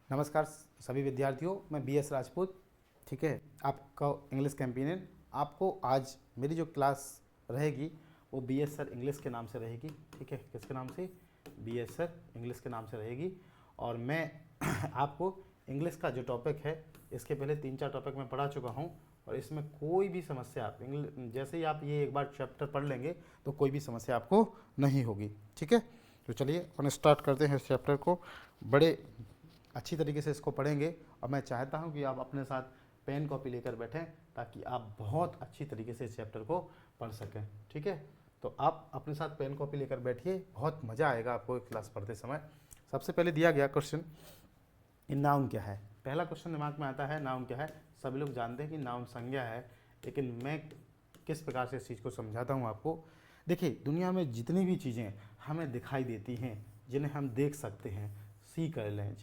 नमस्कार सभी विद्यार्थियों, मैं BS राजपूत। ठीक है, आपका इंग्लिश कैंपेनियन। आपको आज मेरी जो क्लास रहेगी वो BS सर इंग्लिश के नाम से रहेगी। ठीक है, किसके नाम से? BS सर इंग्लिश के नाम से रहेगी। और मैं आपको इंग्लिश का जो टॉपिक है, इसके पहले 3-4 टॉपिक मैं पढ़ा चुका हूँ और इसमें कोई भी समस्या आप इंग्लिश जैसे ही आप ये एक बार चैप्टर पढ़ लेंगे तो कोई भी समस्या आपको नहीं होगी। ठीक है, तो चलिए अपन स्टार्ट करते हैं इस चैप्टर को। बड़े अच्छी तरीके से इसको पढ़ेंगे और मैं चाहता हूं कि आप अपने साथ पेन कॉपी लेकर बैठें ताकि आप बहुत अच्छी तरीके से इस चैप्टर को पढ़ सकें। ठीक है, तो आप अपने साथ पेन कॉपी लेकर बैठिए, बहुत मज़ा आएगा आपको क्लास पढ़ते समय। सबसे पहले दिया गया क्वेश्चन, नाउन क्या है? पहला क्वेश्चन दिमाग में आता है, नाउन क्या है? सभी लोग जानते हैं कि नाउन संज्ञा है, लेकिन मैं किस प्रकार से इस चीज़ को समझाता हूँ आपको। देखिए, दुनिया में जितनी भी चीज़ें हमें दिखाई देती हैं, जिन्हें हम देख सकते हैं, सी कर लें,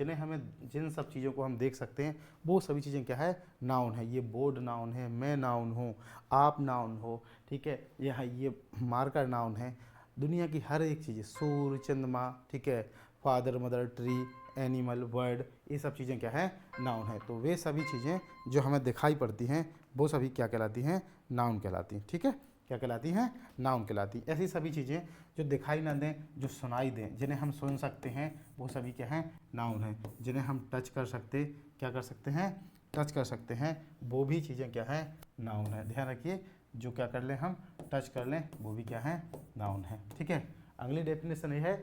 जिन सब चीज़ों को हम देख सकते हैं वो सभी चीज़ें क्या है? नाउन है। ये बोर्ड नाउन है, मैं नाउन हूँ, आप नाउन हो। ठीक है, ये मार्कर नाउन है। दुनिया की हर एक चीज़, सूर्य, चंद्रमा, ठीक है, father, mother, tree, animal, word, ये सब चीज़ें क्या है? नाउन है। तो वे सभी चीज़ें जो हमें दिखाई पड़ती हैं वो सभी क्या कहलाती हैं? नाउन कहलाती हैं। ठीक है, क्या कहलाती हैं? नाउन कहलाती हैं। ऐसी सभी चीज़ें जो दिखाई ना दें, जो सुनाई दें, जिन्हें हम सुन सकते हैं, वो सभी क्या हैं? नाउन हैं। जिन्हें हम टच कर सकते, क्या कर सकते हैं? टच कर सकते हैं, वो भी चीज़ें क्या है? नाउन है। ध्यान रखिए, जो क्या कर लें हम? टच कर लें, वो भी क्या है? नाउन है। ठीक है, अगली डेफिनेशन ये है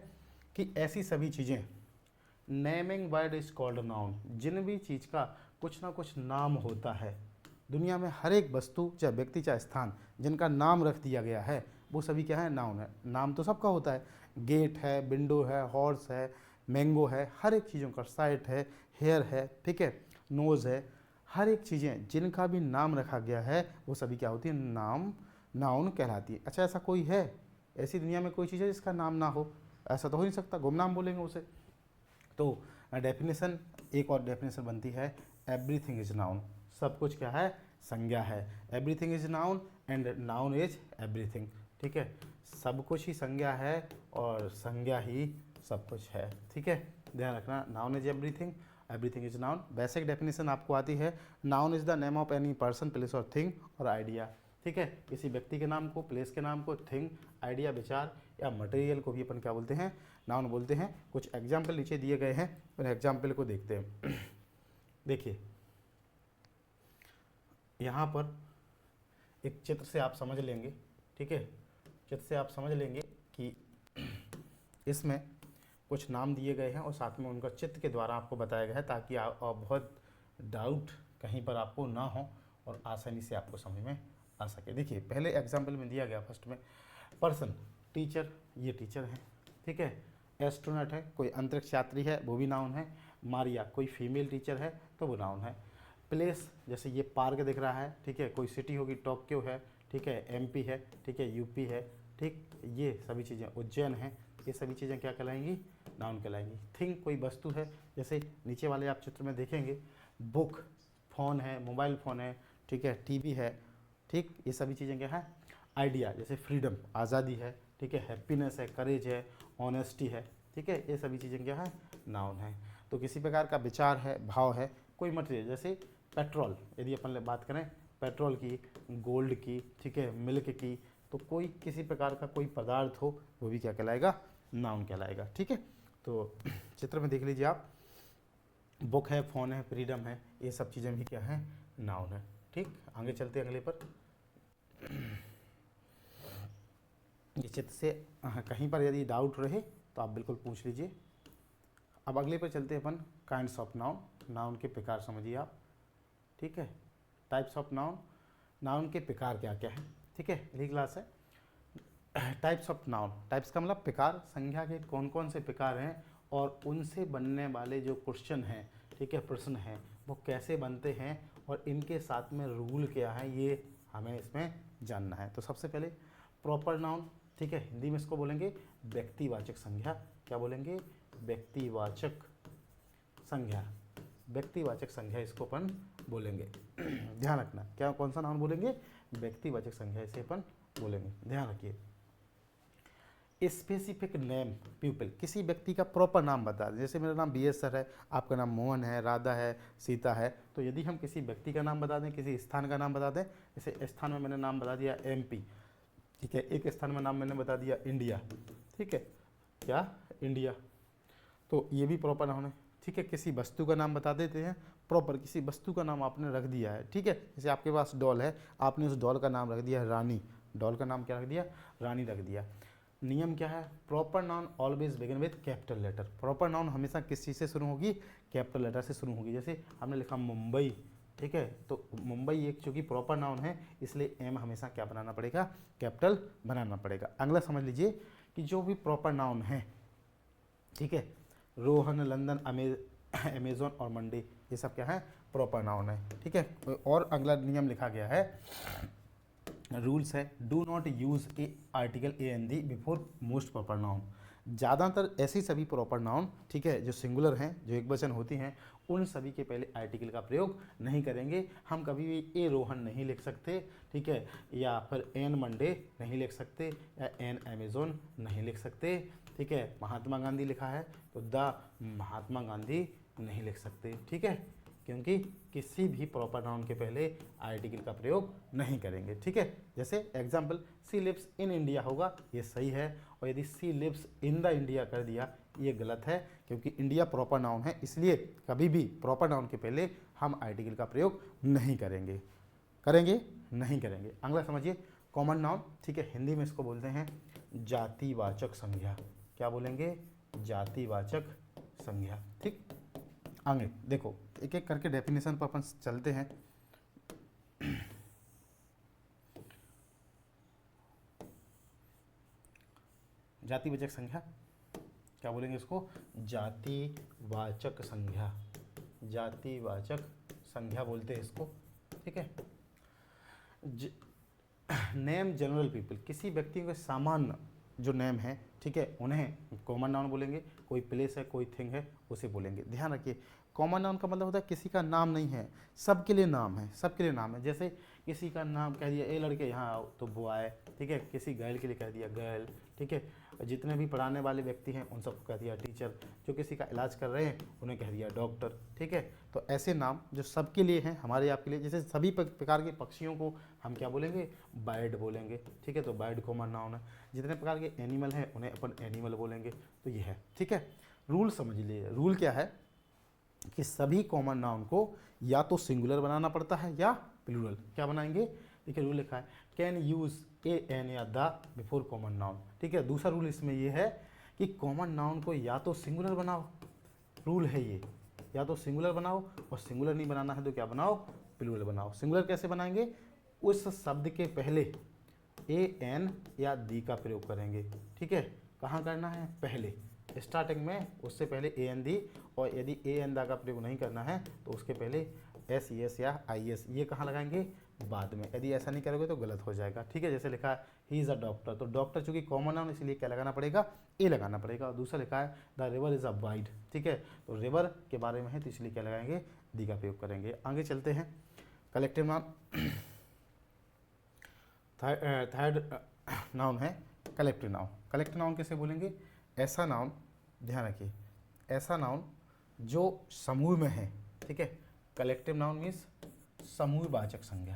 कि ऐसी सभी चीज़ें, naming word is called noun. जिन भी चीज़ का कुछ ना कुछ नाम होता है, दुनिया में हर एक वस्तु, चाहे व्यक्ति चाहे स्थान, जिनका नाम रख दिया गया है वो सभी क्या है? नाउन है। नाम तो सबका होता है, गेट है, विंडो है, हॉर्स है, मैंगो है, हर एक चीज़ों का, साइट है, हेयर है, ठीक है, नोज़ है, हर एक चीज़ें जिनका भी नाम रखा गया है वो सभी क्या होती है? नाउन कहलाती है। अच्छा, ऐसा कोई है? ऐसी दुनिया में कोई चीज़ है जिसका नाम ना हो? ऐसा तो हो नहीं सकता, गुमनाम बोलेंगे उसे। तो डेफिनेशन, एक और डेफिनेशन बनती है, एवरीथिंग इज नाउन। सब कुछ क्या है? संज्ञा है। Everything is noun and noun is everything. ठीक है, सब कुछ ही संज्ञा है और संज्ञा ही सब कुछ है। ठीक है, ध्यान रखना, noun is everything, everything is noun. Basic definition आपको आती है, noun is the name of any person, place और थिंग और आइडिया। ठीक है, किसी व्यक्ति के नाम को, प्लेस के नाम को, थिंग, आइडिया, विचार या मटेरियल को भी अपन क्या बोलते हैं? नाउन बोलते हैं। कुछ एग्जाम्पल नीचे दिए गए हैं, उन एग्जाम्पल को देखते हैं। देखिए, यहाँ पर एक चित्र से आप समझ लेंगे, ठीक है, चित्र से आप समझ लेंगे कि इसमें कुछ नाम दिए गए हैं और साथ में उनका चित्र के द्वारा आपको बताया गया है, ताकि आप बहुत डाउट कहीं पर आपको ना हो और आसानी से आपको समझ में आ सके। देखिए, पहले एग्जाम्पल में दिया गया फर्स्ट में, पर्सन, टीचर, ये टीचर है। ठीक है, एस्ट्रोनॉट है, कोई अंतरिक्ष यात्री है, वो भी नाउन है। मारिया, कोई फीमेल टीचर है तो वो नाउन है। प्लेस, जैसे ये पार्क दिख रहा है, ठीक है, कोई सिटी होगी, टोक्यो है, ठीक है, MP है, ठीक है, UP है, ठीक, ये सभी चीज़ें, उज्जैन है, ये सभी चीज़ें क्या कहलाएंगी? नाउन कहलाएंगी। थिंग, कोई वस्तु है, जैसे नीचे वाले आप चित्र में देखेंगे, बुक, फ़ोन है, मोबाइल फ़ोन है, ठीक है, TV है, ठीक, ये सभी चीज़ें क्या है? आइडिया, जैसे फ्रीडम, आज़ादी है, ठीक है, हैप्पीनेस है, करेज है, ऑनेस्टी है, ठीक है, ये सभी चीज़ें क्या है? नाउन है। तो किसी प्रकार का विचार है, भाव है, कोई मटेरियल, जैसे पेट्रोल, यदि अपन बात करें पेट्रोल की, गोल्ड की, ठीक है, मिल्क की, तो कोई किसी प्रकार का कोई पदार्थ हो वो भी क्या कहलाएगा? नाउन कहलाएगा। ठीक है, तो चित्र में देख लीजिए आप, बुक है, फ़ोन है, फ्रीडम है, ये सब चीज़ें भी क्या है? नाउन है। ठीक, आगे चलते हैं अगले पर। इस चित्र से कहीं पर यदि डाउट रहे तो आप बिल्कुल पूछ लीजिए। अब अगले पर चलते हैं अपन, काइंड्स ऑफ नाउन। नाउन के प्रकार समझिए आप। ठीक है, टाइप्स ऑफ नाउन, नाउन के प्रकार क्या क्या है? ठीक है, अगली क्लास है। टाइप्स ऑफ नाउन, टाइप्स का मतलब प्रकार, संज्ञा के कौन कौन से प्रकार हैं और उनसे बनने वाले जो क्वेश्चन हैं, ठीक है, प्रश्न हैं, वो कैसे बनते हैं और इनके साथ में रूल क्या है, ये हमें इसमें जानना है। तो सबसे पहले प्रॉपर नाउन, ठीक है, हिंदी में इसको बोलेंगे व्यक्तिवाचक संज्ञा। क्या बोलेंगे? व्यक्तिवाचक संज्ञा। व्यक्तिवाचक संज्ञा इसको अपन बोलेंगे। ध्यान रखना, क्या कौन सा नाउन बोलेंगे? व्यक्तिवाचक संज्ञा इसे अपन बोलेंगे, ध्यान रखिए। स्पेसिफिक नेम पीपल, किसी व्यक्ति का प्रॉपर नाम बता दें। जैसे मेरा नाम BS सर है, आपका नाम मोहन है, राधा है, सीता है, तो यदि हम किसी व्यक्ति का नाम बता दें, किसी स्थान का नाम बता दें, जैसे स्थान में मैंने नाम बता दिया MP, ठीक है, एक स्थान में नाम मैंने बता दिया इंडिया, ठीक है, क्या इंडिया, तो ये भी प्रॉपर नाउन है, ठीक है। किसी वस्तु का नाम बता देते हैं, प्रॉपर किसी वस्तु का नाम आपने रख दिया है, ठीक है। जैसे आपके पास डॉल है, आपने उस डॉल का नाम रख दिया रानी, डॉल का नाम क्या रख दिया, रानी रख दिया। नियम क्या है, proper noun always begin with capital letter. Proper noun हमेशा किस चीज़ से शुरू होगी, कैपिटल लेटर से शुरू होगी। जैसे हमने लिखा मुंबई, ठीक है, तो मुंबई एक चूँकि प्रॉपर नाउन है, इसलिए एम हमेशा क्या बनाना पड़ेगा, कैपिटल बनाना पड़ेगा। अगला समझ लीजिए कि जो भी प्रॉपर नाउन है, ठीक है, रोहन, लंदन, अमेजोन और मंडी, ये सब क्या है, प्रॉपर नाउन है, ठीक है। और अगला नियम लिखा गया है, रूल्स है, do not use A article AND before most proper noun. ज़्यादातर ऐसी सभी प्रॉपर नाउन, ठीक है, जो सिंगुलर हैं, जो एक वचन होती हैं, उन सभी के पहले आर्टिकल का प्रयोग नहीं करेंगे। हम कभी भी ए रोहन नहीं लिख सकते, ठीक है, या फिर एन मंडे नहीं लिख सकते, या एन अमेजोन नहीं लिख सकते, ठीक है। महात्मा गांधी लिखा है तो द महात्मा गांधी नहीं लिख सकते, ठीक है, क्योंकि किसी भी प्रॉपर नाउन के पहले आर्टिकल का प्रयोग नहीं करेंगे, ठीक है। जैसे example, she lives in India होगा, ये सही है, और यदि she lives in the India कर दिया, ये गलत है, क्योंकि इंडिया प्रॉपर नाउन है, इसलिए कभी भी प्रॉपर नाउन के पहले हम आर्टिकल का प्रयोग नहीं करेंगे, नहीं करेंगे। अगला समझिए, कॉमन नाउन, ठीक है, हिंदी में इसको बोलते हैं जातिवाचक संज्ञा। क्या बोलेंगे, जातिवाचक संज्ञा, ठीक। आगे देखो, एक एक करके डेफिनेशन पर अपन चलते हैं। जातिवाचक संज्ञा क्या बोलेंगे इसको, जातिवाचक संज्ञा, जातिवाचक संज्ञा बोलते हैं इसको, ठीक है। नेम जनरल पीपल, किसी व्यक्ति के सामान्य जो नेम है, ठीक है, उन्हें कॉमन नाउन बोलेंगे। कोई प्लेस है, कोई थिंग है, उसे बोलेंगे। ध्यान रखिए, कॉमन नाउन का मतलब होता है किसी का नाम नहीं है, सबके लिए नाम है, सबके लिए नाम है। जैसे किसी का नाम कह दिया, ए लड़के यहाँ आओ, तो बॉय, ठीक है। किसी गर्ल के लिए कह दिया गर्ल, ठीक है। जितने भी पढ़ाने वाले व्यक्ति हैं उन सबको कह दिया टीचर, जो किसी का इलाज कर रहे हैं उन्हें कह दिया डॉक्टर, ठीक है। तो ऐसे नाम जो सबके लिए हैं, हमारे आपके लिए, जैसे सभी प्रकार के पक्षियों को हम क्या बोलेंगे, बर्ड बोलेंगे, ठीक है, तो बर्ड कॉमन नाउन है। जितने प्रकार के एनिमल हैं उन्हें अपन एनिमल बोलेंगे, तो ये है, ठीक है। रूल समझ लीजिए, रूल क्या है कि सभी कॉमन नाउन को या तो सिंगुलर बनाना पड़ता है या प्लूरल। क्या बनाएंगे, देखिए रूल लिखा है, कैन यूज ए एन या द बिफोर कॉमन नाउन, ठीक है। दूसरा रूल इसमें ये है कि कॉमन नाउन को या तो सिंगुलर बनाओ, रूल है ये, या तो सिंगुलर बनाओ, और सिंगुलर नहीं बनाना है तो क्या बनाओ, प्लूरल बनाओ। सिंगुलर कैसे बनाएंगे, उस शब्द के पहले ए एन या दी का प्रयोग करेंगे, ठीक है। कहाँ करना है, पहले स्टार्टिंग में, उससे पहले ए एन दी, और यदि ए एन दा का प्रयोग नहीं करना है तो उसके पहले एस एस या आई एस, ये कहाँ लगाएंगे, बाद में। यदि ऐसा नहीं करोगे तो गलत हो जाएगा, ठीक है। जैसे लिखा है ही इज़ अ डॉक्टर, तो डॉक्टर चूंकि कॉमन नाउन इसलिए क्या लगाना पड़ेगा, ए लगाना पड़ेगा। और दूसरा लिखा है the river is a wide, ठीक है, तो रिवर के बारे में है तो इसलिए क्या लगाएंगे, दी का प्रयोग करेंगे। आगे चलते हैं, कलेक्टिव नाउन। थर्ड नाउन है कलेक्टिव नाउन। कलेक्टिव नाउन कैसे बोलेंगे, ऐसा नाउन, ध्यान रखिए, ऐसा नाउन जो समूह में है, ठीक है। कलेक्टिव नाउन मीन्स समूहवाचक संज्ञा,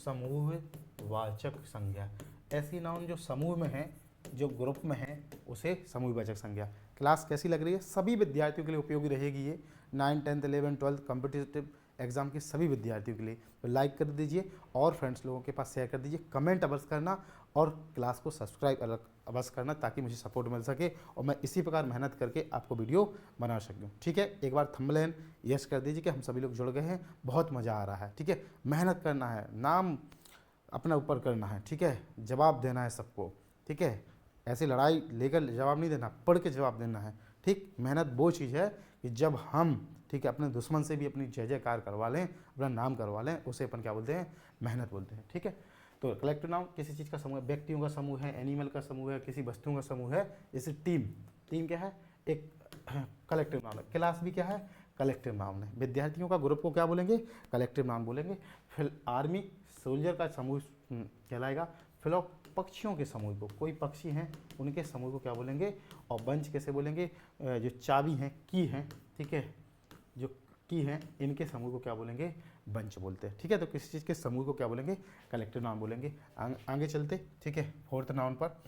समूहवाचक संज्ञा। ऐसी नाउन जो समूह में है, जो ग्रुप में है, उसे समूहवाचक संज्ञा। क्लास कैसी लग रही है, सभी विद्यार्थियों के लिए उपयोगी रहेगी ये, 9, 10, 11, 12 कॉम्पिटिटिव एग्जाम के सभी विद्यार्थियों के लिए। तो लाइक कर दीजिए और फ्रेंड्स लोगों के पास शेयर कर दीजिए, कमेंट अवश्य करना, और क्लास को सब्सक्राइब अवश्य करना, ताकि मुझे सपोर्ट मिल सके और मैं इसी प्रकार मेहनत करके आपको वीडियो बना सकूँ, ठीक है। एक बार थंबनेल यस कर दीजिए कि हम सभी लोग जुड़ गए हैं, बहुत मज़ा आ रहा है, ठीक है। मेहनत करना है, नाम अपना ऊपर करना है, ठीक है, जवाब देना है सबको, ठीक है। ऐसे लड़ाई लेकर जवाब नहीं देना, पढ़ के जवाब देना है, ठीक। मेहनत वो चीज़ है कि जब हम, ठीक है, अपने दुश्मन से भी अपनी जय जयकार करवा लें, अपना नाम करवा लें, उसे अपन क्या बोलते हैं, मेहनत बोलते हैं, ठीक है। तो कलेक्टिव नाउन किसी चीज़ का समूह है, व्यक्तियों का समूह है, एनिमल का समूह है, किसी वस्तुओं का समूह है। जैसे टीम, टीम क्या है, एक कलेक्टिव नाउन है। क्लास भी क्या है, कलेक्टिव नाउन है। विद्यार्थियों का ग्रुप को क्या बोलेंगे, कलेक्टिव नाउन बोलेंगे। फिर आर्मी सोल्जर का समूह कहलाएगा। पक्षियों के समूह को, कोई पक्षी हैं उनके समूह को क्या बोलेंगे। और बंच कैसे बोलेंगे, जो चाबी हैं, की हैं, ठीक है, जो की हैं इनके समूह को क्या बोलेंगे, बंच बोलते हैं। ठीक है, तो किसी चीज़ के समूह को क्या बोलेंगे, कलेक्टिव नाउन बोलेंगे। आगे चलते, ठीक है, फोर्थ नाउन पर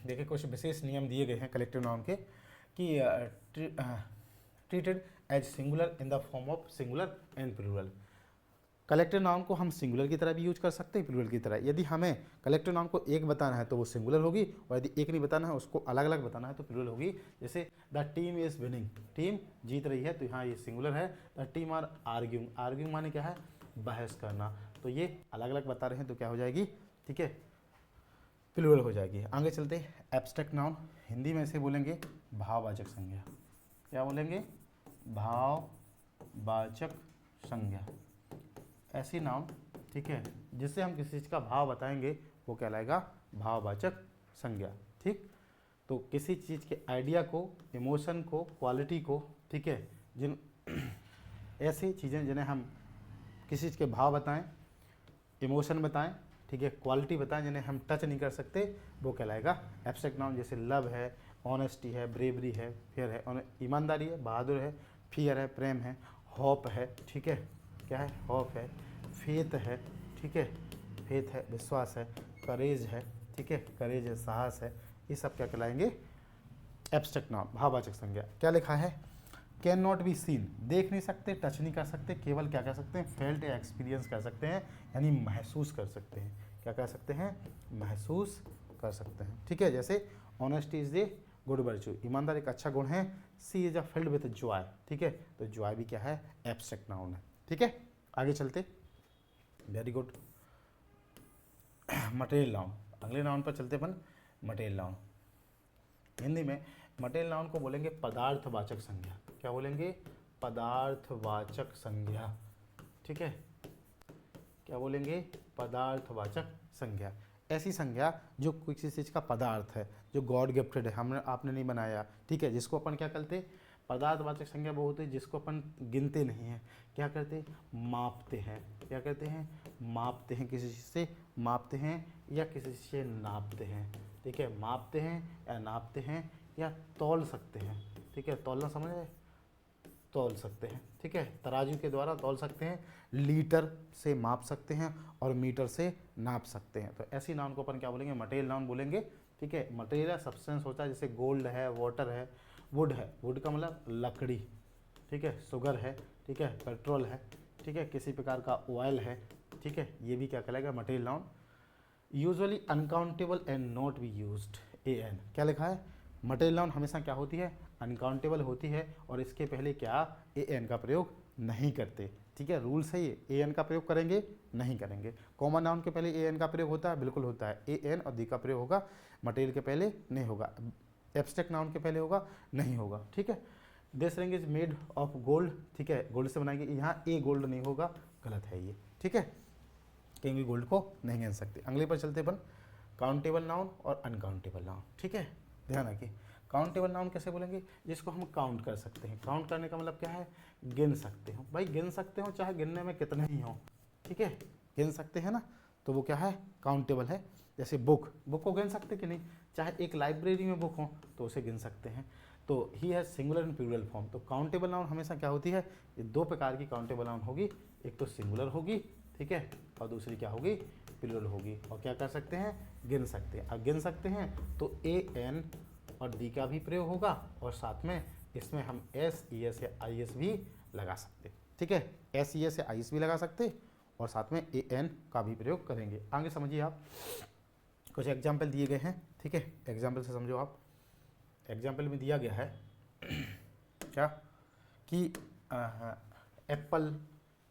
देखिए कुछ विशेष नियम दिए गए हैं कलेक्टिव नाउन के कि treated as singular in the form of singular and plural. Collective noun को हम सिंगुलर की तरह भी यूज कर सकते हैं, प्लूरल की तरह। यदि हमें कलेक्टिव नाउन को एक बताना है तो वो सिंगुलर होगी, और यदि एक नहीं बताना है, उसको अलग अलग बताना है तो प्लूरल होगी। जैसे the team is winning, team जीत रही है, तो यहाँ ये सिंगुलर है। The team are arguing, arguing माने क्या है, बहस करना, तो ये अलग अलग बता रहे हैं तो क्या हो जाएगी, ठीक है, प्लूरल हो जाएगी। आगे चलते हैं, एब्स्ट्रैक्ट नाउन, हिंदी में इसे बोलेंगे भाववाचक संज्ञा। क्या बोलेंगे, भाववाचक संज्ञा। ऐसी नाउन, ठीक है, जिससे हम किसी चीज़ का भाव बताएंगे वो कहलाएगा भाववाचक संज्ञा। ठीक, तो किसी चीज़ के आइडिया को, इमोशन को, क्वालिटी को, ठीक है, जिन ऐसी चीज़ें जिन्हें हम किसी चीज़ के भाव बताएं, इमोशन बताएं, ठीक है, क्वालिटी बताएं, जिन्हें हम टच नहीं कर सकते, वो कहलाएगा एब्स्ट्रैक्ट नाउन। जैसे लव है, ऑनेस्टी है, ब्रेवरी है, फेयर है, ईमानदारी है, बहादुर है, फियर है, प्रेम है, होप है, ठीक है, क्या है, होप है, फेथ है, ठीक है, फेथ है, विश्वास है, करेज है, ठीक है, करेज है, साहस है, ये सब क्या कहलाएंगे, एब्स्ट्रैक्ट नाउन, भाववाचक संज्ञा। क्या लिखा है, कैन नॉट बी सीन, देख नहीं सकते, टच नहीं कर सकते, केवल क्या कह सकते हैं, फेल्ट या एक्सपीरियंस कर सकते हैं, यानी महसूस कर सकते हैं। क्या कह सकते हैं, महसूस कर सकते हैं। ठीक है, जैसे honesty is a good virtue, ईमानदार एक अच्छा गुण है। She is a filled with joy, ठीक है, तो जॉय भी क्या है, एब्स्ट्रैक्ट नाउन है। ठीक है, आगे चलते, वेरी गुड। मटेरियल नाउन, अगले नाउन पर चलते अपन, मटेरियल नाउन। हिंदी में मटेरियल नाउन को बोलेंगे पदार्थवाचक संज्ञा। क्या बोलेंगे, पदार्थवाचक संज्ञा। ठीक है, क्या बोलेंगे, पदार्थवाचक संज्ञा। ऐसी संज्ञा जो किसी चीज़ का पदार्थ है, जो गॉड गिफ्टेड है, हमने आपने नहीं बनाया, ठीक है, जिसको अपन क्या करते, पदार्थवाचक संज्ञा वो होती है जिसको अपन गिनते नहीं हैं, क्या करते, मापते हैं। क्या करते हैं, मापते हैं, किसी चीज़ से मापते हैं या किसी से नापते हैं। ठीक है, मापते हैं या नापते हैं या तौल सकते हैं। ठीक है, तौलना समझ आए, तौल सकते हैं। ठीक है, तराजू के द्वारा तौल सकते हैं, लीटर से माप सकते हैं और मीटर से नाप सकते हैं। तो ऐसी नाउन को अपन क्या बोलेंगे, मटेरियल नाउन बोलेंगे। ठीक है, मटेरियल सब्सटेंस होता है, जैसे गोल्ड है, वाटर है, वुड है, वुड का मतलब लकड़ी, ठीक है, शुगर है, ठीक है, पेट्रोल है, ठीक है, किसी प्रकार का ऑयल है, ठीक है, ये भी क्या कहलाएगा, material noun. Usually uncountable and not be used, an. क्या लिखा है, मटेरियल नाउन हमेशा क्या होती है, अनकाउंटेबल होती है, और इसके पहले क्या, एन का प्रयोग नहीं करते। ठीक है, रूल्स है ये, एन का प्रयोग करेंगे नहीं करेंगे। कॉमन नाउन के पहले एन का प्रयोग होता है, बिल्कुल होता है, एन और दी का प्रयोग होगा, मटेरियल के पहले नहीं होगा। एब्स्ट्रैक्ट नाउन के पहले होगा, नहीं होगा। ठीक है, this ring is made of gold, ठीक है, गोल्ड से बनाएंगे, यहाँ ए गोल्ड नहीं होगा, गलत है ये। ठीक है, क्योंकि गोल्ड को नहीं गिन सकते। अगले पर चलते अपन, काउंटेबल नाउन और अनकाउंटेबल नाउन। ठीक है, ध्यान रखिए, काउंटेबल नाउन कैसे बोलेंगे, जिसको हम काउंट कर सकते हैं। काउंट करने का मतलब क्या है, गिन सकते हो। भाई गिन सकते हो, चाहे गिनने में कितने ही हो, ठीक है, गिन सकते हैं ना, तो वो क्या है, काउंटेबल है। जैसे बुक, बुक को गिन सकते कि नहीं, चाहे एक लाइब्रेरी में बुक हो तो उसे गिन सकते हैं। तो ही है सिंगुलर एंड प्लूरल फॉर्म। तो काउंटेबल नाउन हमेशा क्या होती है, ये दो प्रकार की काउंटेबल नाउन होगी, एक तो सिंगुलर होगी, ठीक है, और दूसरी क्या होगी, प्लूरल होगी। और क्या कर सकते हैं, गिन सकते हैं। अब गिन सकते हैं तो ए एन और दी का भी प्रयोग होगा, और साथ में इसमें हम एस ई एस या आई एस भी लगा सकते। ठीक है, एस ई एस या आई एस भी लगा सकते, और साथ में ए एन का भी प्रयोग करेंगे। आगे समझिए आप, कुछ एग्जाम्पल दिए गए हैं। ठीक है, एग्जाम्पल से समझो आप। एग्जाम्पल में दिया गया है क्या, कि एप्पल,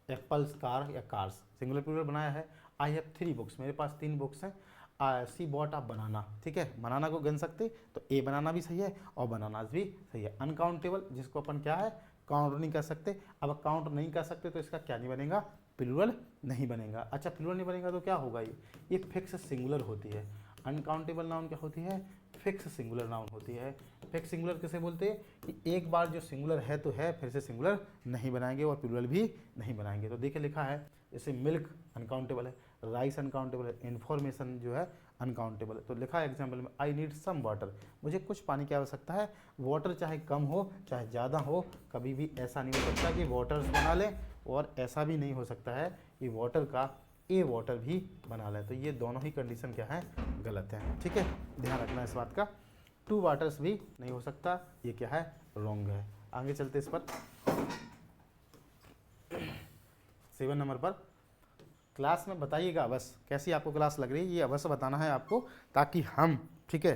एप्पल्स कार या कार्स, सिंगुलर प्लूरल बनाया है। आई हैव 3 बुक्स, मेरे पास 3 बुक्स हैं। सी बॉट आप बनाना, ठीक है, बनाना को गिन सकते, तो ए बनाना भी सही है और बनानास भी सही है। अनकाउंटेबल, जिसको अपन क्या है, काउंट नहीं कर सकते। अब काउंट नहीं कर सकते तो इसका क्या नहीं बनेगा, प्लूरल नहीं बनेगा। अच्छा, प्लूरल नहीं बनेगा तो क्या होगा, ये फिक्स सिंगुलर होती है। अनकाउंटेबल नाउन क्या होती है, फिक्स सिंगुलर नाउन होती है। फिक्स सिंगुलर किसे बोलते हैं, कि एक बार जो सिंगुलर है तो है, फिर से सिंगुलर नहीं बनाएंगे और प्लूरल भी नहीं बनाएंगे। तो देखिए लिखा है, जैसे मिल्क अनकाउंटेबल है, राइस अनकाउंटेबल है, इन्फॉर्मेशन जो है अनकाउंटेबल है। तो लिखा है एग्जाम्पल में आई नीड सम वाटर, मुझे कुछ पानी की आवश्यकता है। वाटर चाहे कम हो चाहे ज़्यादा हो, कभी भी ऐसा नहीं हो सकता कि वाटर्स बना लें, और ऐसा भी नहीं हो सकता है कि वाटर का ए वाटर भी बना लें। तो ये दोनों ही कंडीशन क्या है, गलत है। ठीक है, ध्यान रखना इस बात का। टू वाटर्स भी नहीं हो सकता, ये क्या है, रॉन्ग है। आगे चलते इस पर 7 नंबर पर, क्लास में बताइएगा बस कैसी आपको क्लास लग रही है, ये अवश्य बताना है आपको, ताकि हम, ठीक है,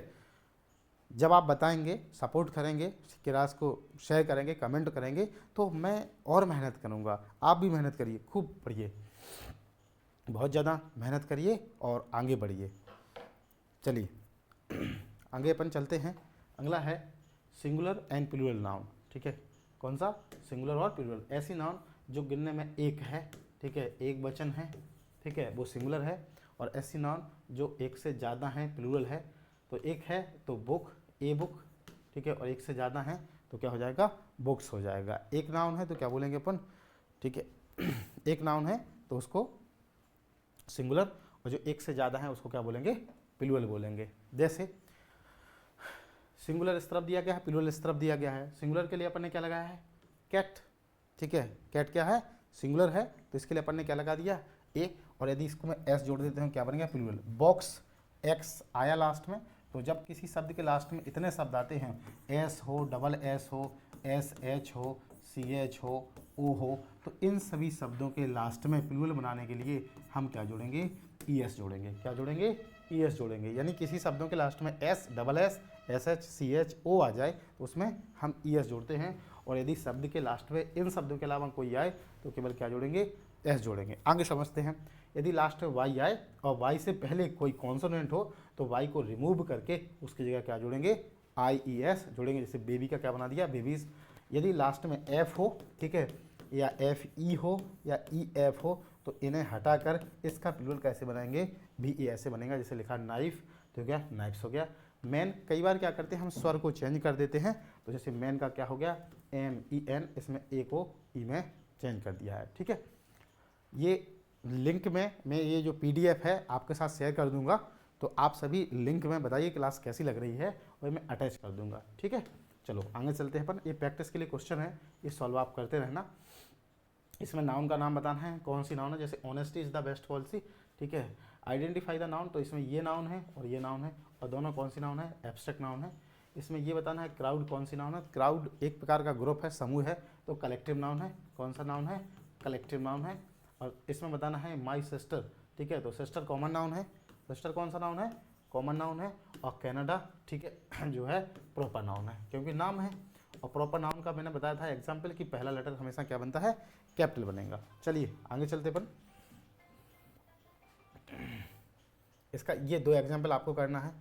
जब आप बताएंगे, सपोर्ट करेंगे, क्लास को शेयर करेंगे, कमेंट करेंगे, तो मैं और मेहनत करूँगा। आप भी मेहनत करिए, खूब पढ़िए, बहुत ज़्यादा मेहनत करिए और आगे बढ़िए। चलिए आगे अपन चलते हैं। अगला है सिंगुलर एंड प्लूरल नाउन। ठीक है, कौन सा, सिंगुलर और प्लूरल। ऐसी नाउन जो गिनने में एक है, ठीक है, एक वचन है, ठीक है, वो सिंगुलर है। और ऐसी नाउन जो एक से ज़्यादा हैं, प्लूरल है। तो एक है तो बुक, ए बुक, ठीक है, और एक से ज़्यादा हैं तो क्या हो जाएगा, बुक्स हो जाएगा। एक नाउन है तो क्या बोलेंगे अपन, ठीक है, एक नाउन है तो उसको सिंगुलर, और जो एक से ज़्यादा है उसको क्या बोलेंगे, प्लूरल बोलेंगे। जैसे सिंगुलर इस तरफ दिया गया है, प्लूरल इस तरफ दिया गया है। सिंगुलर के लिए अपन ने क्या लगाया है, कैट, ठीक है, कैट क्या है, सिंगुलर है, तो इसके लिए अपन ने क्या लगा दिया, ए, और यदि इसको मैं एस जोड़ देते हैं क्या बन गया, प्लूरल। बॉक्स, एक्स आया लास्ट में, तो जब किसी शब्द के लास्ट में इतने शब्द आते हैं, एस हो, डबल एस हो, एस एच हो, सी एच हो, ओ हो, तो इन सभी शब्दों के लास्ट में प्लूरल बनाने के लिए हम क्या जोड़ेंगे, ई एस जोड़ेंगे। क्या जोड़ेंगे, ई एस जोड़ेंगे। यानी किसी शब्दों के लास्ट में S, double S, S H, C H, O आ जाए तो उसमें हम ई एस जोड़ते हैं। और यदि शब्द के लास्ट में इन शब्दों के अलावा कोई आए तो केवल क्या जोड़ेंगे, एस जोड़ेंगे। आगे समझते हैं। यदि लास्ट में वाई आए और वाई से पहले कोई कॉन्सोनेंट हो तो वाई को रिमूव करके उसकी जगह क्या जोड़ेंगे, आई ई एस जोड़ेंगे। जैसे बेबी का क्या बना दिया, बेबीज। यदि लास्ट में एफ हो, ठीक है, या एफ ई हो या ई एफ हो, तो इन्हें हटाकर इसका प्लूरल कैसे बनाएंगे, भी ई ऐसे बनेगा। जैसे लिखा नाइफ, तो क्या नाइफ्स हो गया। मैन, कई बार क्या करते हैं हम स्वर को चेंज कर देते हैं, तो जैसे मैन का क्या हो गया, एम ई एन, इसमें ए को ई में चेंज कर दिया है। ठीक है, ये लिंक में मैं ये जो पीडीएफ है आपके साथ शेयर कर दूंगा, तो आप सभी लिंक में बताइए क्लास कैसी लग रही है, और मैं अटैच कर दूंगा। ठीक है, चलो आगे चलते हैं अपन। ये प्रैक्टिस के लिए क्वेश्चन है, ये सॉल्व आप करते रहना। इसमें नाउन का नाम बताना है, कौन सी नाउन है। जैसे honesty is the best policy, ठीक है। आइडेंटिफाई द नाउन, तो इसमें ये नाउन है और ये नाउन है, और दोनों कौन सी नाउन है, एब्स्ट्रैक्ट नाउन है। इसमें ये बताना है क्राउड कौन सी नाउन है। क्राउड एक प्रकार का ग्रुप है, समूह है, तो कलेक्टिव नाउन है। कौन सा नाउन है, कलेक्टिव नाउन है। और इसमें बताना है माई सिस्टर, ठीक है, तो सिस्टर कॉमन नाउन है। सिस्टर कौन सा नाउन है, कॉमन नाउन है। और कनाडा, ठीक है, जो है प्रॉपर नाउन है, क्योंकि नाम है। और प्रॉपर नाउन का मैंने बताया था एग्जाम्पल कि पहला लेटर हमेशा क्या बनता है, कैपिटल बनेगा। चलिए आगे चलते अपन। इसका ये 2 एग्जाम्पल आपको करना है,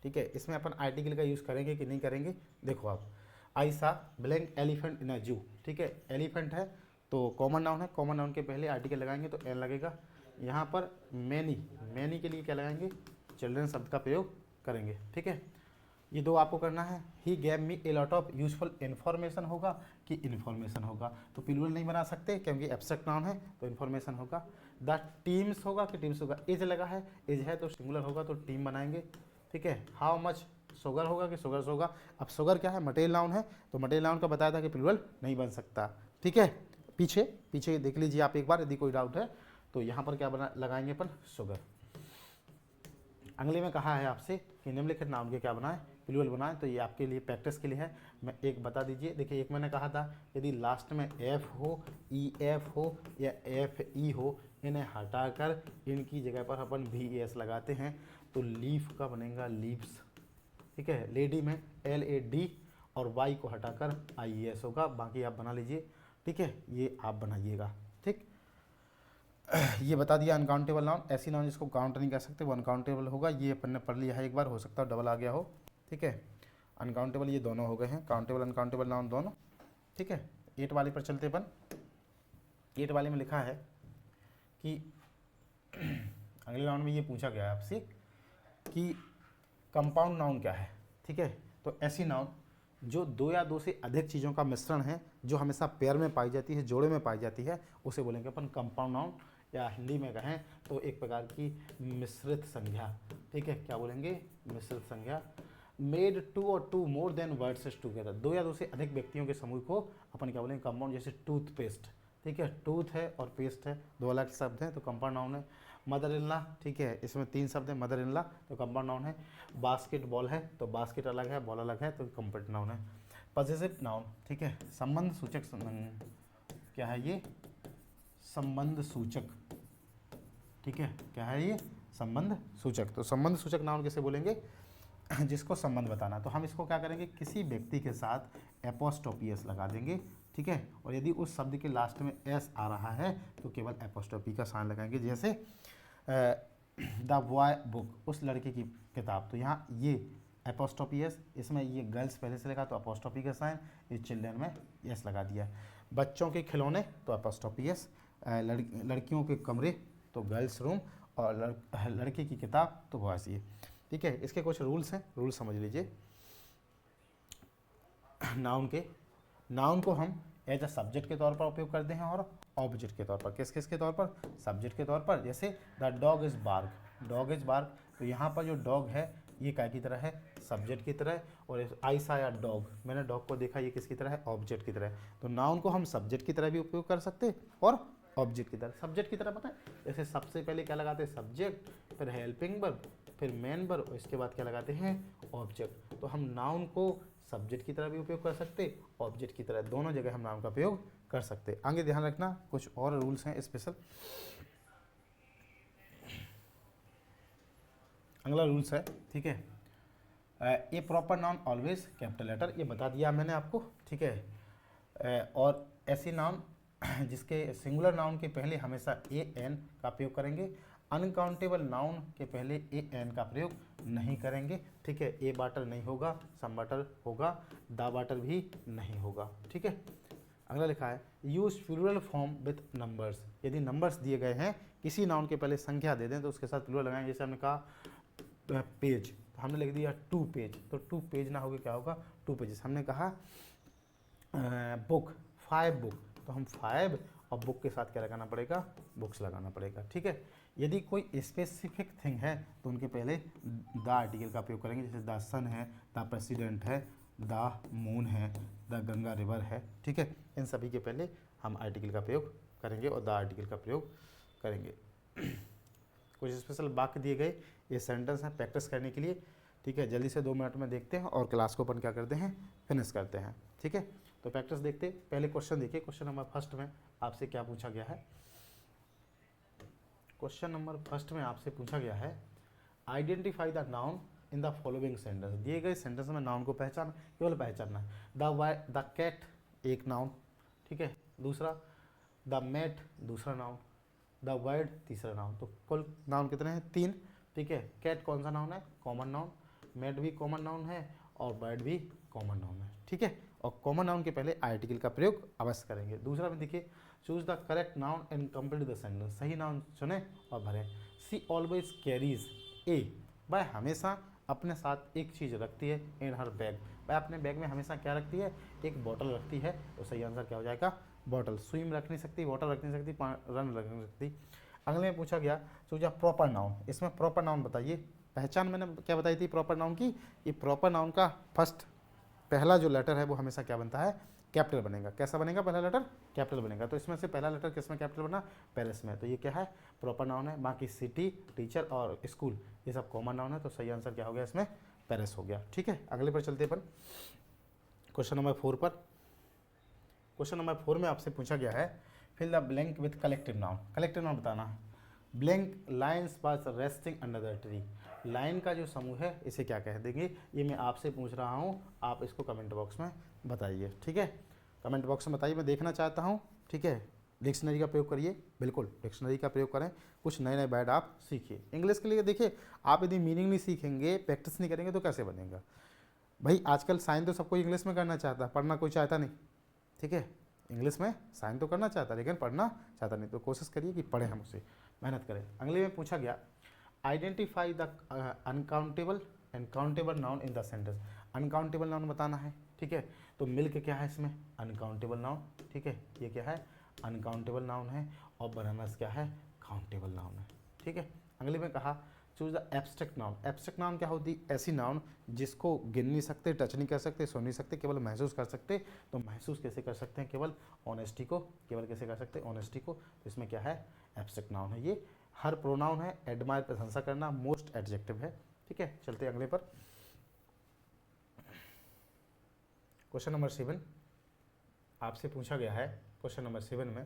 ठीक है। इसमें अपन आर्टिकल का यूज़ करेंगे कि नहीं करेंगे, देखो आप। आई सा ब्लैंक एलिफेंट इन अ जू, ठीक है, एलिफेंट है तो कॉमन नाउन है, कॉमन नाउन के पहले आर्टिकल लगाएंगे तो एन लगेगा। यहाँ पर मैनी, मैनी के लिए क्या लगाएंगे, चिल्ड्रन शब्द का प्रयोग करेंगे। ठीक है, ये 2 आपको करना है। He gave me a lot of useful information होगा कि इन्फॉर्मेशन होगा, तो प्लूरल नहीं बना सकते क्योंकि एब्स्ट्रैक्ट नाउन है, तो इन्फॉर्मेशन होगा। द टीम्स होगा कि टीम्स होगा। इज लगा है, इज है तो सिंगुलर होगा तो टीम बनाएंगे। ठीक है, हाउ मच शुगर होगा कि शुगर्स होगा। अब शुगर क्या है, मटेरियल नाउन है, तो मटेरियल नाउन का बताया था कि प्लूरल नहीं बन सकता। ठीक है, पीछे पीछे देख लीजिए आप एक बार, यदि कोई डाउट है तो यहाँ पर क्या बना लगाएंगे अपन, शुगर। अगले में कहा है आपसे कि निम्नलिखित नाउन के क्या बनाएं, प्लूरल बनाएं, तो ये आपके लिए प्रैक्टिस के लिए है। मैं एक बता दीजिए, देखिए एक मैंने कहा था यदि लास्ट में एफ हो, ई एफ हो या एफ ई हो, इन्हें हटाकर इनकी जगह पर अपन वी एस लगाते हैं तो लीफ का बनेगा लीव्स। ठीक है, लेडी में एल ए डी और वाई को हटाकर आई एस होगा। बाकी आप बना लीजिए, ठीक है, ये आप बनाइएगा। ठीक, ये बता दिया अनकाउंटेबल नाउन। ऐसी नाउन जिसको काउंट नहीं कर सकते वो अनकाउंटेबल होगा। ये अपन ने पढ़ लिया है एक बार, हो सकता है डबल आ गया हो। ठीक है, अनकाउंटेबल ये दोनों हो गए हैं, काउंटेबल अनकाउंटेबल नाउन दोनों। ठीक है, 8 वाले पर चलते अपन। 8 वाले में लिखा है कि अगले नाउन में ये पूछा गया है आपसे कि कंपाउंड नाउन क्या है। ठीक है, तो ऐसी नाउन जो 2 या 2 से अधिक चीज़ों का मिश्रण है, जो हमेशा पेयर में पाई जाती है, जोड़े में पाई जाती है, उसे बोलेंगे अपन कंपाउंड नाउन या हिंदी में कहें तो एक प्रकार की मिश्रित संज्ञा, ठीक है, क्या बोलेंगे, मिश्रित संज्ञा। मेड टू और two more than words together, दो या दो से अधिक व्यक्तियों के समूह को अपन क्या बोलेंगे, कंपाउंड, जैसे टूथपेस्ट, ठीक है, टूथ है और पेस्ट है, दो अलग शब्द हैं तो कंपाउंड नाउन है। मदर इन लॉ, ठीक है, इसमें तीन शब्द है, मदर इन लॉ तो कंपाउंड नाउन है। बास्केटबॉल है तो बास्केट अलग है, बॉल अलग है तो कंपाउंड नाउन है। पॉसेसिव नाउन, ठीक है, संबंध सूचक, क्या है ये, संबंध सूचक, ठीक है, क्या है ये, संबंध सूचक। तो संबंध सूचक नाउन किसे बोलेंगे, जिसको संबंध बताना। तो हम इसको क्या करेंगे, किसी व्यक्ति के साथ एपोस्ट्रोफी एस लगा देंगे, ठीक है, और यदि उस शब्द के लास्ट में एस आ रहा है तो केवल एपोस्ट्रोफी का साइन लगाएंगे, जैसे द बॉय बुक, उस लड़के की किताब, तो यहाँ ये एपोस्ट्रोफी एस, इसमें ये गर्ल्स पहले से लगा तो एपोस्ट्रोफी का साइन, ये चिल्ड्रन में एस लगा दिया। बच्चों के खिलौने तो एपोस्ट्रोफी एस, लड़कियों के कमरे तो गर्ल्स रूम, और लड़के की किताब तो बॉयज, ये ठीक है। इसके कुछ रूल्स हैं, रूल समझ लीजिए। नाउन को हम एज अ सब्जेक्ट के तौर पर उपयोग करते हैं और ऑब्जेक्ट के तौर पर। किस किस के तौर पर, सब्जेक्ट के तौर पर, जैसे the dog is bark, dog is bark, तो यहाँ पर जो डॉग है ये क्या की तरह है, सब्जेक्ट की तरह, और आई सा या डॉग, मैंने डॉग को देखा, ये किसकी तरह है, ऑब्जेक्ट की तरह। तो नाउन को हम सब्जेक्ट की तरह भी उपयोग कर सकते और ऑब्जेक्ट की तरह। सब्जेक्ट की तरह पता है, जैसे सबसे पहले क्या लगाते हैं, सब्जेक्ट, फिर हेल्पिंग वर्ब, फिर मेन वर्ब, और इसके बाद क्या लगाते हैं, ऑब्जेक्ट। तो हम नाउन को सब्जेक्ट की तरह भी उपयोग कर सकते, ऑब्जेक्ट की तरह, दोनों जगह हम नाउन का उपयोग कर सकते। आगे ध्यान रखना, कुछ और रूल्स हैं स्पेशल। अगला रूल्स है, ठीक है, a proper noun always capital letter, ये बता दिया मैंने आपको, ठीक है। और ऐसी नाउन जिसके सिंगुलर नाउन के पहले हमेशा ए एन का प्रयोग करेंगे, अनकाउंटेबल नाउन के पहले ए एन का प्रयोग नहीं करेंगे, ठीक है। ए बाटर नहीं होगा, सम बाटर होगा, दा बाटर भी नहीं होगा, ठीक है। अगला लिखा है use plural form with numbers, यदि नंबर्स दिए गए हैं, किसी नाउन के पहले संख्या दे दें तो उसके साथ प्लूरल लगाएंगे। जैसे हमने कहा पेज, तो हमने लिख दिया 2 पेज, तो 2 पेज ना होगा, क्या होगा, 2 पेजेस। हमने कहा बुक, 5 बुक, तो हम 5 और बुक के साथ क्या लगाना पड़ेगा, बुक्स लगाना पड़ेगा, ठीक है। यदि कोई स्पेसिफिक थिंग है तो उनके पहले द आर्टिकल का प्रयोग करेंगे, जैसे द सन है, द प्रेसिडेंट है, द मून है, द गंगा रिवर है, ठीक है। इन सभी के पहले हम आर्टिकल का प्रयोग करेंगे और द आर्टिकल का प्रयोग करेंगे। कुछ स्पेशल वाक्य दिए गए, ये सेंटेंस है प्रैक्टिस करने के लिए, ठीक है। जल्दी से 2 मिनट में देखते हैं और क्लास को अपन क्या करते हैं, फिनिश करते हैं, ठीक है। तो प्रैक्टिस देखते, पहले क्वेश्चन देखिए। क्वेश्चन नंबर फर्स्ट में आपसे क्या पूछा गया है, क्वेश्चन नंबर फर्स्ट में आपसे पूछा गया है identify the noun in the following sentence. दिए गए सेंटेंस में नाउन को पहचान, केवल पहचानना है। द कैट एक नाउन, ठीक है, दूसरा द मैट दूसरा नाउन, द वर्ड तीसरा नाउन। तो कुल नाउन कितने हैं, 3, ठीक है। कैट कौन सा नाउन है, कॉमन नाउन, मैट भी कॉमन नाउन है और बर्ड भी कॉमन नाउन है, ठीक है। और कॉमन नाउन के पहले आर्टिकल का प्रयोग अवश्य करेंगे। दूसरा में देखिए choose the correct noun and complete the sentence, सही नाउन चुने और भरें। सी ऑलवेज कैरीज ए, वह हमेशा अपने साथ एक चीज़ रखती है, इन हर बैग, वह अपने बैग में हमेशा क्या रखती है, एक बॉटल रखती है। तो सही आंसर क्या हो जाएगा, बॉटल। स्विम रख नहीं सकती, वाटर रख नहीं सकती, रन रख नहीं सकती। अगले में पूछा गया चूज अ प्रॉपर नाउन, इसमें प्रॉपर नाउन बताइए। पहचान मैंने क्या बताई थी प्रॉपर नाउन की, ये प्रॉपर नाउन का फर्स्ट पहला जो लेटर है वो हमेशा क्या बनता है, कैपिटल बनेगा। कैसा बनेगा, पहला लेटर कैपिटल बनेगा। तो इसमें से पहला लेटर किस में कैपिटल बना, पेरिस में, तो ये क्या है, प्रॉपर नाउन है। बाकी सिटी, टीचर और स्कूल ये सब कॉमन नाउन है। तो सही आंसर क्या हो गया, इसमें पेरिस हो गया, ठीक है। अगले पर चलते अपन क्वेश्चन नंबर 4 पर। क्वेश्चन नंबर 4 में आपसे पूछा गया है fill the blank with collective noun, collective noun बताना है। Blank lions pass resting under the tree, lion का जो समूह है इसे क्या कह देंगे, ये मैं आपसे पूछ रहा हूँ, आप इसको कमेंट बॉक्स में बताइए, ठीक है। कमेंट बॉक्स में बताइए, मैं देखना चाहता हूँ, ठीक है। डिक्शनरी का प्रयोग करिए, बिल्कुल डिक्शनरी का प्रयोग करें, कुछ नए नए वर्ड आप सीखिए। इंग्लिश के लिए देखिए, आप यदि मीनिंग नहीं सीखेंगे, प्रैक्टिस नहीं करेंगे तो कैसे बनेगा भाई। आजकल साइन तो सबको इंग्लिश में करना चाहता है, पढ़ना कोई चाहता नहीं, ठीक है। इंग्लिश में साइन तो करना चाहता है लेकिन पढ़ना चाहता नहीं। तो कोशिश करिए कि पढ़ें, हम उसे मेहनत करें। अगले में पूछा गया identify the uncountable and countable noun in the sentence, uncountable noun बताना है, ठीक है। तो मिल्क क्या है इसमें, अनकाउंटेबल नाउन, ठीक है, ये क्या है, अनकाउंटेबल नाउन है। और बनानास क्या है, काउंटेबल नाउन है। ठीक है, अगले में कहा choose the abstract noun. Abstract noun क्या होती है? ऐसी नाउन जिसको गिन नहीं सकते, टच नहीं कर सकते, सुन नहीं सकते, केवल महसूस कर सकते। तो महसूस कैसे कर सकते हैं? केवल ऑनेस्टी को। केवल कैसे कर सकते हैं? ऑनेस्टी को। तो इसमें क्या है? एब्स्ट्रैक्ट नाउन है ये। हर प्रोनाउन है, एडमायर प्रशंसा करना, मोस्ट एडजेक्टिव है। ठीक है, चलते हैं अगले पर। क्वेश्चन नंबर 7 आपसे पूछा गया है। क्वेश्चन नंबर 7 में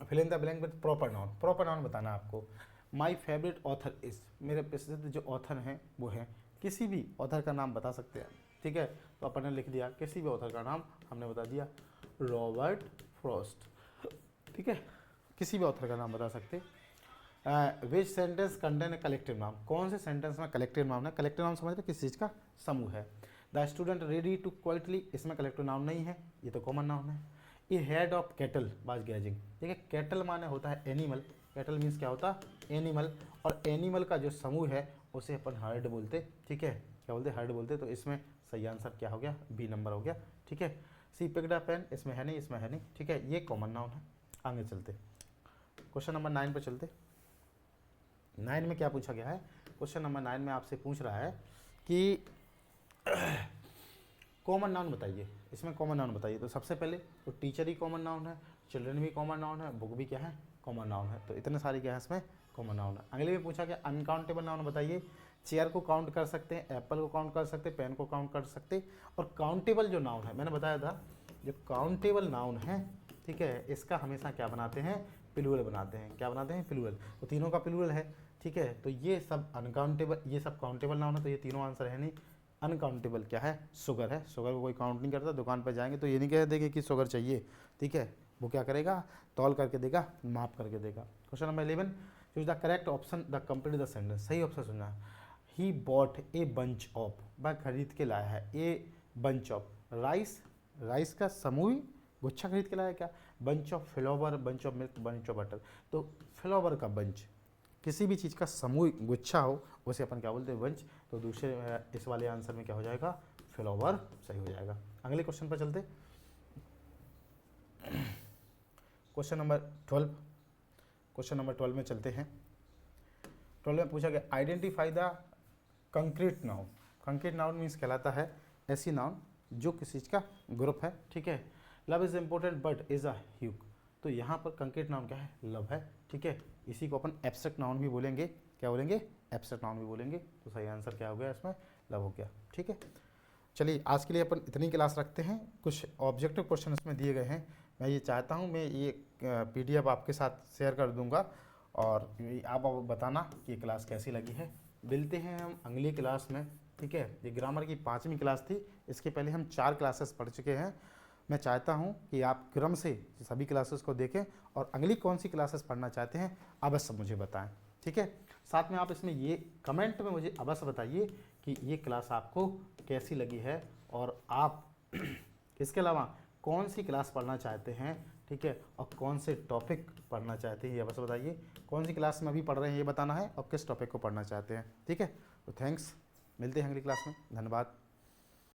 fill in the blank with proper noun. Proper noun बताना आपको। माई फेवरेट ऑथर इज, मेरे पसंदीदा जो ऑथर हैं वो हैं, किसी भी ऑथर का नाम बता सकते हैं। ठीक है, तो अपन ने लिख दिया किसी भी ऑथर का नाम, हमने बता दिया रॉबर्ट फ्रॉस्ट। ठीक है, किसी भी ऑथर का नाम बता सकते। Which sentence contain a collective noun, कौन से सेंटेंस में कलेक्टिव नाउन है? कलेक्टिव नाउन समझ रहे, किस चीज़ का समूह है। The student ready to quietly, इसमें कलेक्टिव नाउन नहीं है, ये तो कॉमन नाउन है। A herd of cattle was gazing, ठीक है, कैटल माने होता है एनिमल, कैटल मीन्स क्या होता है? एनिमल। और एनिमल का जो समूह है उसे अपन हर्ड बोलते। ठीक है, क्या बोलते? हर्ड बोलते। तो इसमें सही आंसर क्या हो गया? बी नंबर हो गया। ठीक है, सी पिक्ड अ पेन, इसमें है नहीं, इसमें है नहीं। ठीक है, ये कॉमन नाउन है। आगे चलते, क्वेश्चन नंबर 9 पर चलते। 9 में क्या पूछा गया है? क्वेश्चन नंबर 9 में आपसे पूछ रहा है कि कॉमन नाउन बताइए। इसमें कॉमन नाउन बताइए। तो सबसे पहले तो टीचर ही कॉमन नाउन है, चिल्ड्रन भी कॉमन नाउन है, बुक भी क्या है? कॉमन नाउन है। तो इतने सारे क्या है इसमें? कॉमन नाउन है। अगले में पूछा गया अनकाउंटेबल नाउन बताइए। चेयर को काउंट कर सकते हैं, एप्पल को काउंट कर सकते हैं, पेन को काउंट कर सकते। और काउंटेबल जो नाउन है, मैंने बताया था जो काउंटेबल नाउन है, ठीक है, इसका हमेशा क्या बनाते हैं? प्लूरल बनाते हैं। क्या बनाते हैं? प्लूरल। तो तीनों का प्लूरल है। ठीक है, तो ये सब अनकाउंटेबल, ये सब काउंटेबल नाउन है। तो ये तीनों आंसर है नहीं। अनकाउंटेबल क्या है? शुगर है। शुगर को कोई काउंट नहीं करता। दुकान पर जाएंगे तो ये नहीं कह देंगे कि शुगर चाहिए। ठीक है, वो क्या करेगा? तौल करके देगा, माप करके देगा। Question number 11 choose the correct option the complete the sentence. सही ऑप्शन सुनना है। He bought a bunch of, वह खरीद के लाया है a bunch of rice, rice का समूह गुच्छा खरीद के लाया क्या? Bunch of flower, bunch of milk, bunch of butter. तो फ्लावर का बंच, किसी भी चीज़ का समूह गुच्छा हो उसे अपन क्या बोलते हैं? बंच। तो दूसरे इस वाले आंसर में क्या हो जाएगा? फ्लावर सही हो जाएगा। अगले क्वेश्चन पर चलते। क्वेश्चन नंबर 12, क्वेश्चन नंबर 12 में चलते हैं। 12 में पूछा गया identify the concrete noun. Concrete noun means कहलाता है ऐसी नाउन जो किसी चीज़ का ग्रुप है। ठीक है, love is important but is a hook. तो यहाँ पर कंक्रीट नाउन क्या है? लव है। ठीक है, इसी को अपन एब्स्ट्रैक्ट नाउन भी बोलेंगे। क्या बोलेंगे? एब्स्ट्रैक्ट नाउन भी बोलेंगे। तो सही आंसर क्या हो गया इसमें? लव हो गया। ठीक है, चलिए आज के लिए अपन इतनी क्लास रखते हैं। कुछ ऑब्जेक्टिव क्वेश्चन इसमें दिए गए हैं। मैं ये चाहता हूँ मैं ये PDF आपके साथ शेयर कर दूंगा और आप बताना कि ये क्लास कैसी लगी है। मिलते हैं हम अगली क्लास में। ठीक है, ये ग्रामर की 5वीं क्लास थी। इसके पहले हम 4 क्लासेस पढ़ चुके हैं। मैं चाहता हूँ कि आप क्रम से सभी क्लासेस को देखें और अगली कौन सी क्लासेस पढ़ना चाहते हैं अवश्य मुझे बताएं। ठीक है, साथ में आप इसमें ये कमेंट में मुझे अवश्य बताइए कि ये क्लास आपको कैसी लगी है और आप इसके अलावा कौन सी क्लास पढ़ना चाहते हैं। ठीक है, और कौन से टॉपिक पढ़ना चाहते हैं ये बस बताइए। कौन सी क्लास में अभी पढ़ रहे हैं ये बताना है और किस टॉपिक को पढ़ना चाहते हैं। ठीक है, तो थैंक्स, मिलते हैं अगली क्लास में। धन्यवाद।